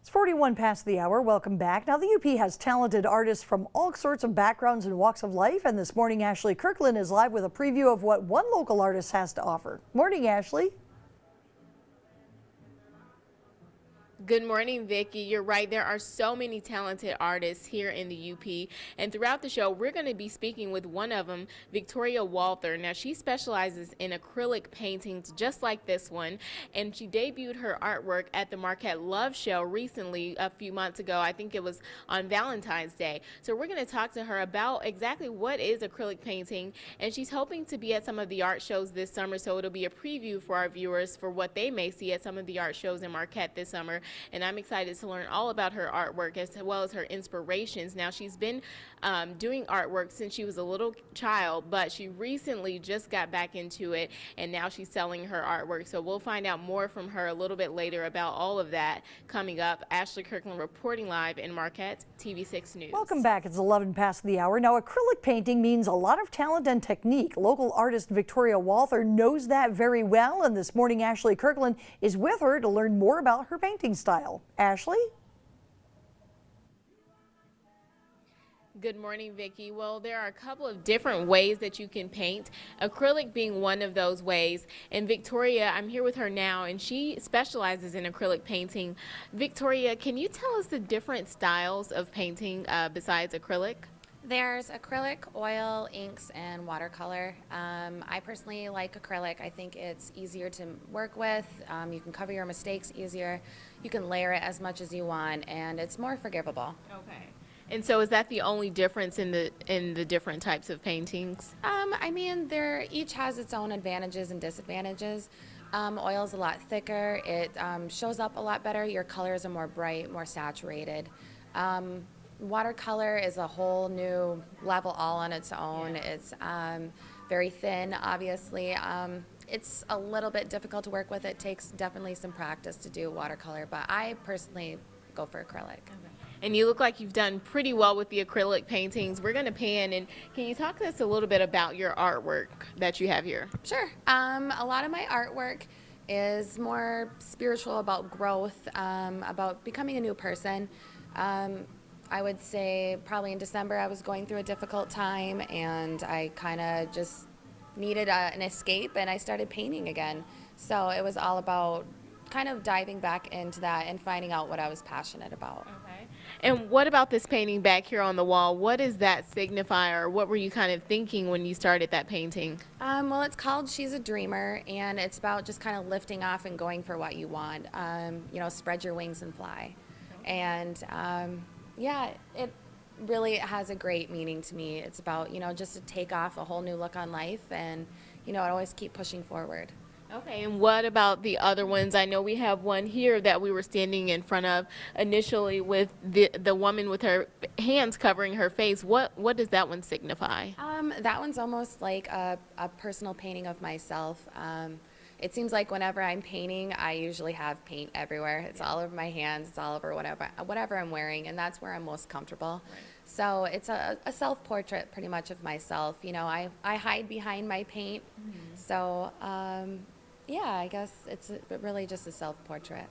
It's 41 past the hour. Welcome back. Now, the UP has talented artists from all sorts of backgrounds and walks of life. And this morning, Ashley Kirkland is live with a preview of what one local artist has to offer. Morning, Ashley. Good morning, Vicki. You're right. There are so many talented artists here in the UP. And throughout the show, we're going to be speaking with one of them, Victoria Walthers. Now, she specializes in acrylic paintings just like this one. And she debuted her artwork at the Marquette Love Show recently, a few months ago. I think it was on Valentine's Day. So we're going to talk to her about exactly what is acrylic painting. And she's hoping to be at some of the art shows this summer. So it'll be a preview for our viewers for what they may see at some of the art shows in Marquette this summer. And I'm excited to learn all about her artwork as well as her inspirations. Now, she's been doing artwork since she was a little child, but she recently just got back into it, and now she's selling her artwork. So we'll find out more from her a little bit later about all of that coming up. Ashley Kirkland reporting live in Marquette, TV6 News. Welcome back. It's 11 past the hour. Now, acrylic painting means a lot of talent and technique. Local artist Victoria Walthers knows that very well, and this morning Ashley Kirkland is with her to learn more about her painting style. Ashley? Good morning, Vicki. Well, there are a couple of different ways that you can paint, acrylic being one of those ways. And Victoria, I'm here with her now, and she specializes in acrylic painting. Victoria, can you tell us the different styles of painting besides acrylic? There's acrylic, oil, inks, and watercolor. I personally like acrylic. I think it's easier to work with. You can cover your mistakes easier. You can layer it as much as you want, and it's more forgivable. Okay. And so is that the only difference in the different types of paintings? I mean, each has its own advantages and disadvantages. Oil is a lot thicker. It shows up a lot better. Your colors are more bright, more saturated. Watercolor is a whole new level all on its own. Yeah. It's very thin, obviously. It's a little bit difficult to work with. It takes definitely some practice to do watercolor, but I personally go for acrylic. Okay. And you look like you've done pretty well with the acrylic paintings. We're going to pan, and can you talk to us a little bit about your artwork that you have here? Sure. A lot of my artwork is more spiritual, about growth, about becoming a new person. I would say probably in December I was going through a difficult time, and I kind of just needed an escape, and I started painting again. So it was all about kind of diving back into that and finding out what I was passionate about. Okay. And what about this painting back here on the wall? What does that signify, or what were you kind of thinking when you started that painting? Well, it's called She's a Dreamer, and it's about just kind of lifting off and going for what you want. You know, spread your wings and fly. Okay. And yeah, it really has a great meaning to me. It's about, you know, just to take off a whole new look on life, and, you know, always keep pushing forward. Okay, and what about the other ones? I know we have one here that we were standing in front of initially with the woman with her hands covering her face. What does that one signify? That one's almost like a personal painting of myself. It seems like whenever I'm painting, I usually have paint everywhere. It's all over my hands, it's all over whatever I'm wearing, and that's where I'm most comfortable. Right. So it's a self-portrait pretty much of myself. You know, I hide behind my paint. Mm-hmm. So yeah, I guess it's really just a self-portrait.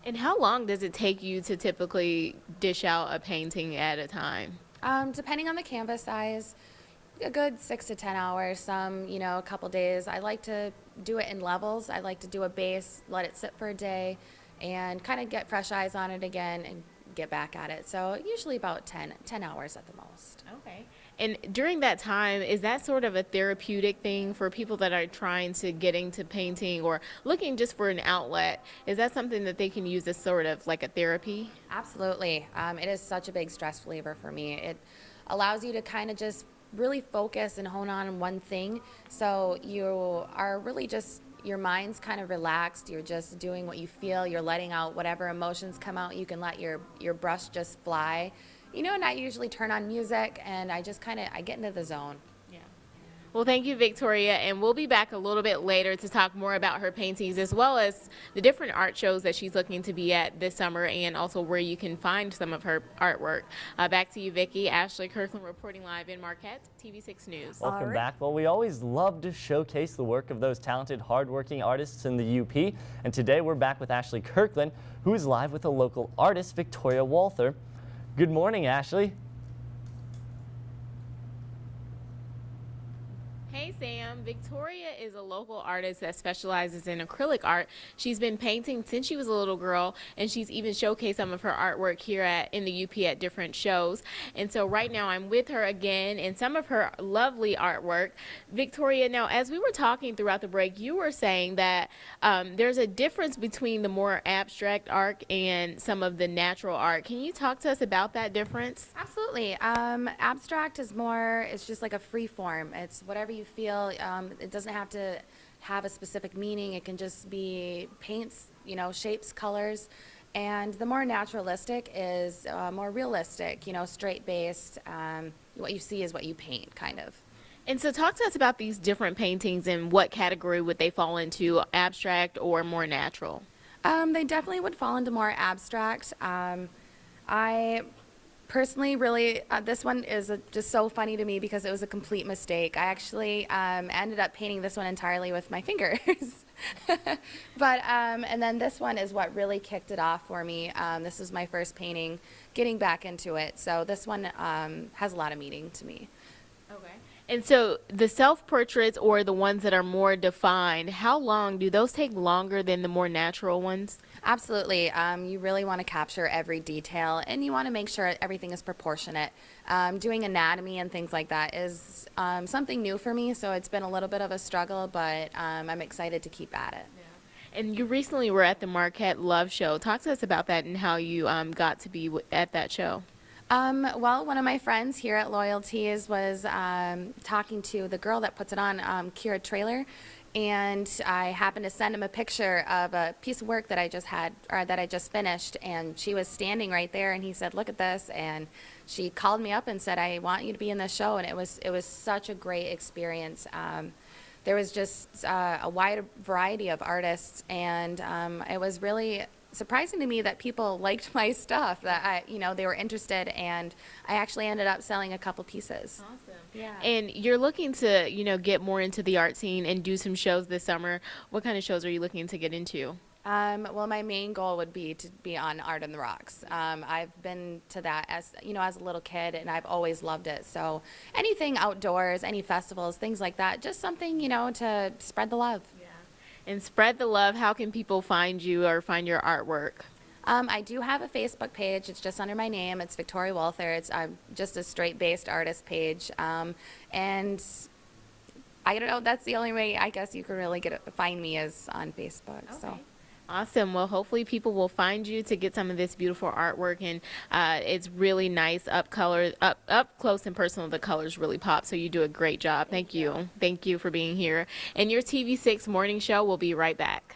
And how long does it take you to typically dish out a painting at a time? Depending on the canvas size, a good 6 to 10 hours, some, you know, a couple days. I like to do it in levels. I like to do a base, let it sit for a day, and kind of get fresh eyes on it again and get back at it. So usually about 10 hours at the most. Okay. And during that time, is that sort of a therapeutic thing for people that are trying to get into painting or looking just for an outlet? Is that something that they can use as sort of like a therapy? Absolutely. It is such a big stress reliever for me. It allows you to kind of just really focus and hone on one thing. So you are really just, your mind's kind of relaxed. You're just doing what you feel. You're letting out whatever emotions come out. You can let your brush just fly. You know, and I usually turn on music, and I just I get into the zone. Yeah. Well, thank you, Victoria, and we'll be back a little bit later to talk more about her paintings as well as the different art shows that she's looking to be at this summer and also where you can find some of her artwork. Back to you, Vicki. Ashley Kirkland reporting live in Marquette, TV6 News. Welcome back. Well, we always love to showcase the work of those talented, hardworking artists in the UP, and today we're back with Ashley Kirkland, who is live with a local artist, Victoria Walthers. Good morning, Ashley. Hey Sam, Victoria is a local artist that specializes in acrylic art. She's been painting since she was a little girl, and she's even showcased some of her artwork here in the UP at different shows. And so right now I'm with her again in some of her lovely artwork. Victoria, now as we were talking throughout the break, you were saying that there's a difference between the more abstract art and some of the natural art. Can you talk to us about that difference? Absolutely. Abstract is more, it's just like a free form. It's whatever you feel. It doesn't have to have a specific meaning. It can just be paints, you know, shapes, colors. And the more naturalistic is more realistic, you know, straight-based. What you see is what you paint, kind of. And so talk to us about these different paintings and what category would they fall into, abstract or more natural? They definitely would fall into more abstract. I personally really, this one is just so funny to me because it was a complete mistake. I actually ended up painting this one entirely with my fingers. But, and then this one is what really kicked it off for me. This was my first painting, getting back into it. So this one has a lot of meaning to me. Okay. And so the self-portraits or the ones that are more defined, how long, do those take longer than the more natural ones? Absolutely. You really want to capture every detail, and you want to make sure everything is proportionate. Doing anatomy and things like that is something new for me, so it's been a little bit of a struggle, but I'm excited to keep at it. Yeah. And you recently were at the Marquette Love Show. Talk to us about that and how you got to be at that show. Well, one of my friends here at Loyalties was talking to the girl that puts it on, Kira Trailer, and I happened to send him a picture of a piece of work that I just had, or that I just finished, and she was standing right there, and he said, "Look at this," and she called me up and said, "I want you to be in this show," and it was such a great experience. There was just a wide variety of artists, and it was really surprising to me that people liked my stuff, that they were interested, and I actually ended up selling a couple pieces. Awesome. Yeah. And you're looking to, get more into the art scene and do some shows this summer. What kind of shows are you looking to get into? Well, my main goal would be to be on Art on the Rocks. I've been to that as a little kid, and I've always loved it. So anything outdoors, any festivals, things like that, just something, to spread the love. Yeah. And spread the love. How can people find you or find your artwork? I do have a Facebook page. It's just under my name. It's Victoria Walthers. It's just a straight-based artist page. And I don't know, that's the only way I guess you can really find me is on Facebook. Okay. So. Awesome. Well, hopefully people will find you to get some of this beautiful artwork, and it's really nice up close and personal. The colors really pop, so you do a great job. Thank you. Thank you for being here. And your TV6 morning show will be right back.